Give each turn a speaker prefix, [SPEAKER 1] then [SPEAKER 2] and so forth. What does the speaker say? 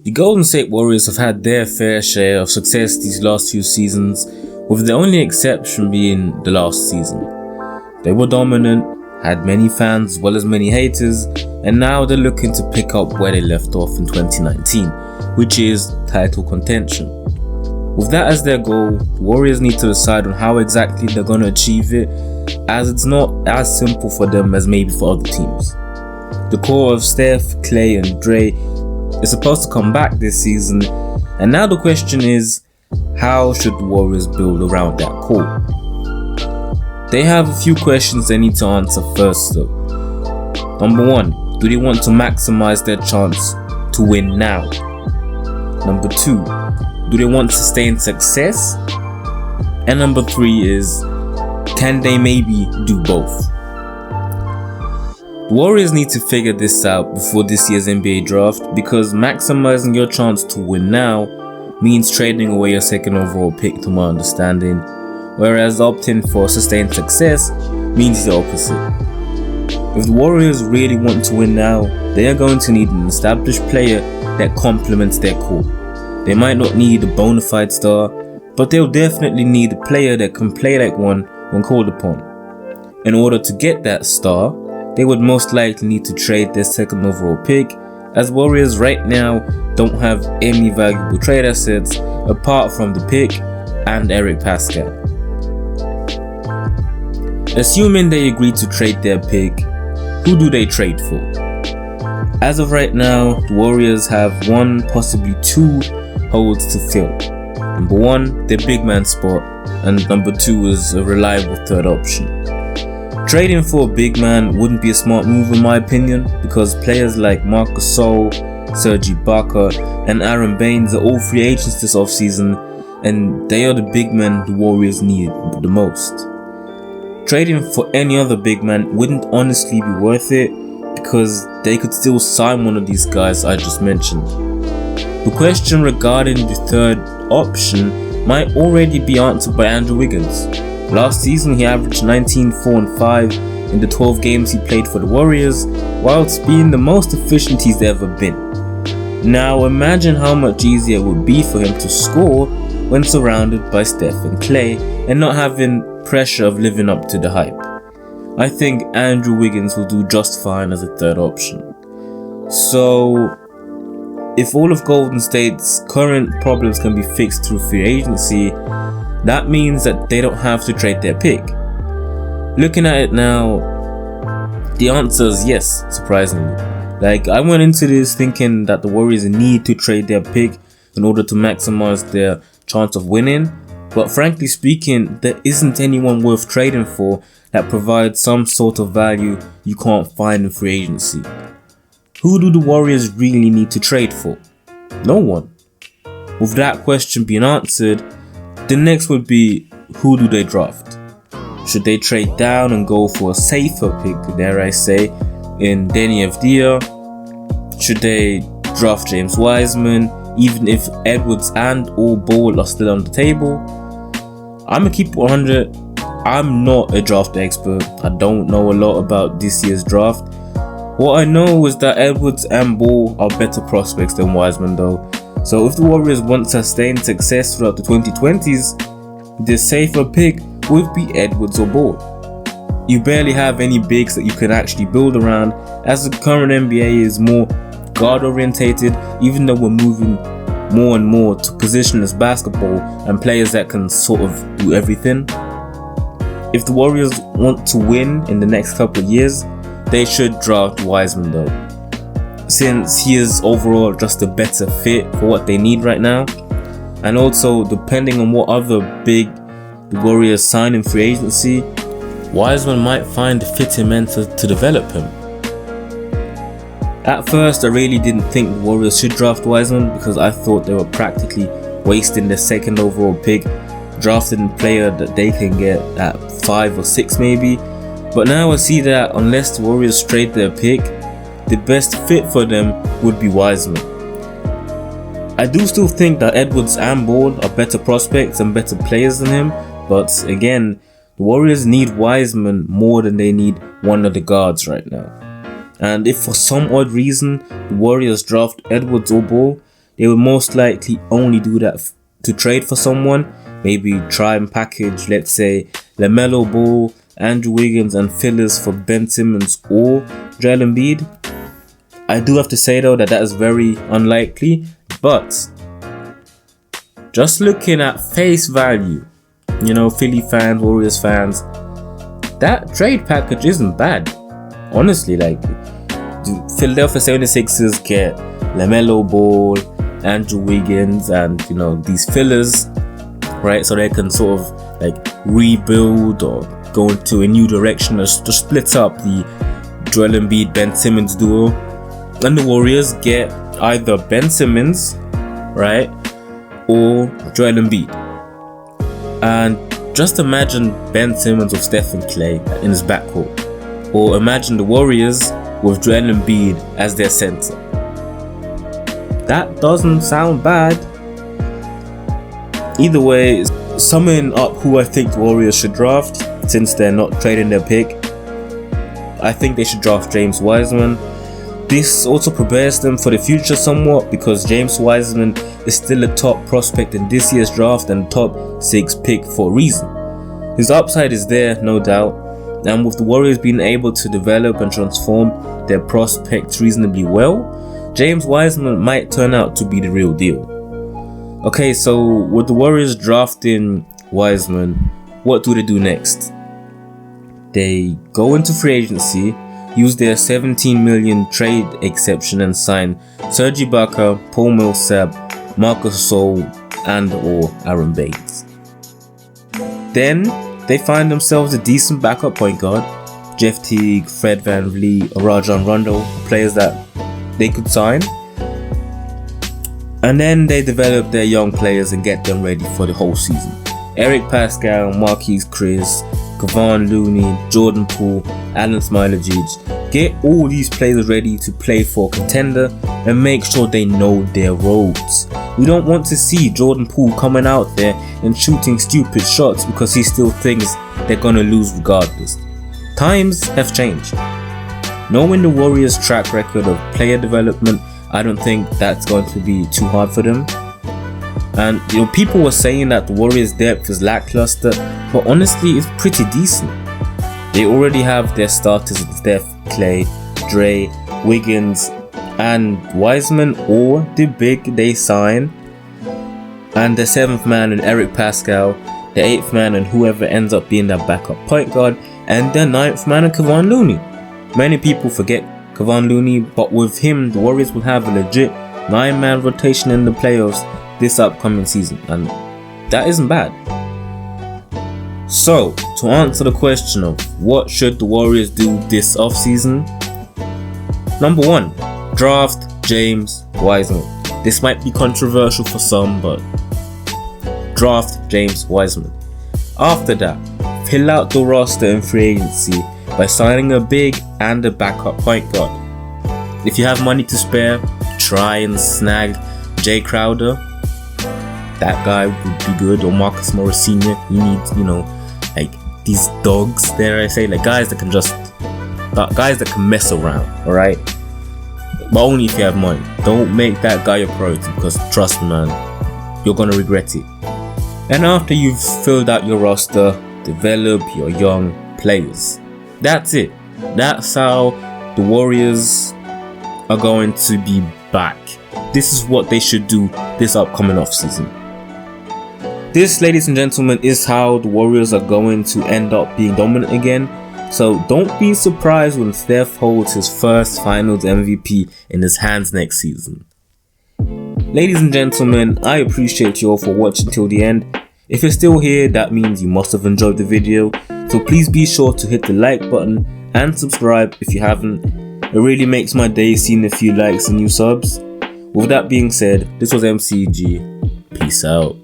[SPEAKER 1] The Golden State Warriors have had their fair share of success these last few seasons, with the only exception being the last season. They were dominant, had many fans as well as many haters, and now they're looking to pick up where they left off in 2019, which is title contention. With that as their goal, the Warriors need to decide on how exactly they're going to achieve it, as it's not as simple for them as maybe for other teams. The core of Steph, Klay and Dray is supposed to come back this season, and now the question is, how should the Warriors build around that core? They have a few questions they need to answer first though. Number 1, do they want to maximize their chance to win now? Number 2, do they want to sustain success? And number 3 is, can they maybe do both? The Warriors need to figure this out before this year's NBA draft, because maximizing your chance to win now means trading away your second overall pick, to my understanding, whereas opting for sustained success means the opposite. If the Warriors really want to win now, they are going to need an established player that complements their core. They might not need a bona fide star, but they'll definitely need a player that can play like one when called upon. In order to get that star, they would most likely need to trade their second overall pick, as Warriors right now don't have any valuable trade assets apart from the pick and Eric Pascal. Assuming they agree to trade their pick, who do they trade for? As of right now, the Warriors have 1, possibly 2 holes to fill. Number 1, their big man spot, and number 2 is a reliable third option. Trading for a big man wouldn't be a smart move in my opinion, because players like Marc Gasol, Serge Ibaka and Aaron Baines are all free agents this offseason, and they are the big men the Warriors need the most. Trading for any other big man wouldn't honestly be worth it, because they could still sign one of these guys I just mentioned. The question regarding the third option might already be answered by Andrew Wiggins. Last season he averaged 19, 4 and 5 in the 12 games he played for the Warriors, whilst being the most efficient he's ever been. Now imagine how much easier it would be for him to score when surrounded by Steph and Klay and not having pressure of living up to the hype. I think Andrew Wiggins will do just fine as a third option. So, if all of Golden State's current problems can be fixed through free agency, that means that they don't have to trade their pick. Looking at it now, the answer is yes, surprisingly. I went into this thinking that the Warriors need to trade their pick in order to maximize their chance of winning, but frankly speaking, there isn't anyone worth trading for that provides some sort of value you can't find in free agency. Who do the Warriors really need to trade for? No one. With that question being answered, the next would be, who do they draft? Should they trade down and go for a safer pick, dare I say, in Deni Avdija? Should they draft James Wiseman, even if Edwards and or Ball are still on the table? I'm gonna keep 100. I'm not a draft expert. I don't know a lot about this year's draft. What I know is that Edwards and Ball are better prospects than Wiseman though. So if the Warriors want sustained success throughout the 2020s, the safer pick would be Edwards or Ball. You barely have any bigs that you can actually build around, as the current NBA is more guard orientated, even though we're moving more and more to positionless basketball and players that can sort of do everything. If the Warriors want to win in the next couple of years, they should draft Wiseman though, since he is overall just a better fit for what they need right now, and also depending on what other big the Warriors sign in free agency, Wiseman might find a fitting mentor to develop him. At first I really didn't think the Warriors should draft Wiseman, because I thought they were practically wasting their second overall pick drafting a player that they can get at 5 or 6 maybe. But now I see that unless the Warriors trade their pick, the best fit for them would be Wiseman. I do still think that Edwards and Ball are better prospects and better players than him, but again, the Warriors need Wiseman more than they need one of the guards right now. And if for some odd reason the Warriors draft Edwards or Ball, they would most likely only do that to trade for someone. Maybe try and package, let's say, LaMelo Ball, Andrew Wiggins and fillers for Ben Simmons or Joel Embiid. I do have to say though that is very unlikely, but just looking at face value, Philly fans, Warriors fans, that trade package isn't bad. Honestly, like, Philadelphia 76ers get LaMelo Ball, Andrew Wiggins, and these fillers, right? So they can sort of like rebuild or go into a new direction, or to split up the Joel Embiid, Ben Simmons duo. And the Warriors get either Ben Simmons, right, or Joel Embiid. And just imagine Ben Simmons with Steph and Klay in his backcourt, or imagine the Warriors with Joel Embiid as their center. That doesn't sound bad. Either way, summing up who I think the Warriors should draft, since they're not trading their pick, I think they should draft James Wiseman. This also prepares them for the future somewhat, because James Wiseman is still a top prospect in this year's draft and top 6 pick for a reason. His upside is there, no doubt, and with the Warriors being able to develop and transform their prospects reasonably well, James Wiseman might turn out to be the real deal. Okay, so with the Warriors drafting Wiseman, what do they do next? They go into free agency, use their $17 million trade exception and sign Serge Ibaka, Paul Millsap, Marcus Gasol, and or Aaron Baines. Then they find themselves a decent backup point guard, Jeff Teague, Fred VanVleet, or Rajon Rondo, players that they could sign. And then they develop their young players and get them ready for the whole season. Eric Pascal, Marquise Chris, Kevon Looney, Jordan Poole, Alan Smiley-Judge. Get all these players ready to play for a contender and make sure they know their roles. We don't want to see Jordan Poole coming out there and shooting stupid shots because he still thinks they're gonna lose regardless. Times have changed. Knowing the Warriors' track record of player development, I don't think that's going to be too hard for them. And people were saying that the Warriors' depth is lackluster, but honestly, it's pretty decent. They already have their starters in Steph, Klay, Dray, Wiggins, and Wiseman, or the big they sign, and the 7th man in Eric Pascal, the 8th man and whoever ends up being their backup point guard, and the 9th man in Kevon Looney. Many people forget Kevon Looney, but with him, the Warriors will have a legit 9-man rotation in the playoffs this upcoming season, and that isn't bad. So, to answer the question of what should the Warriors do this offseason, number 1, draft James Wiseman. This might be controversial for some, but draft James Wiseman. After that, fill out the roster in free agency by signing a big and a backup point guard. If you have money to spare, try and snag Jay Crowder. That guy would be good, or Marcus Morris Sr. You need, like these dogs, dare I say, like guys that can mess around, alright? But only if you have money. Don't make that guy your priority, because trust me, man, you're gonna regret it. And after you've filled out your roster, develop your young players. That's it. That's how the Warriors are going to be back. This is what they should do this upcoming offseason. This, ladies and gentlemen, is how the Warriors are going to end up being dominant again. So don't be surprised when Steph holds his first Finals MVP in his hands next season. Ladies and gentlemen, I appreciate you all for watching till the end. If you're still here, that means you must have enjoyed the video. So please be sure to hit the like button and subscribe if you haven't. It really makes my day seeing a few likes and new subs. With that being said, this was MCG. Peace out.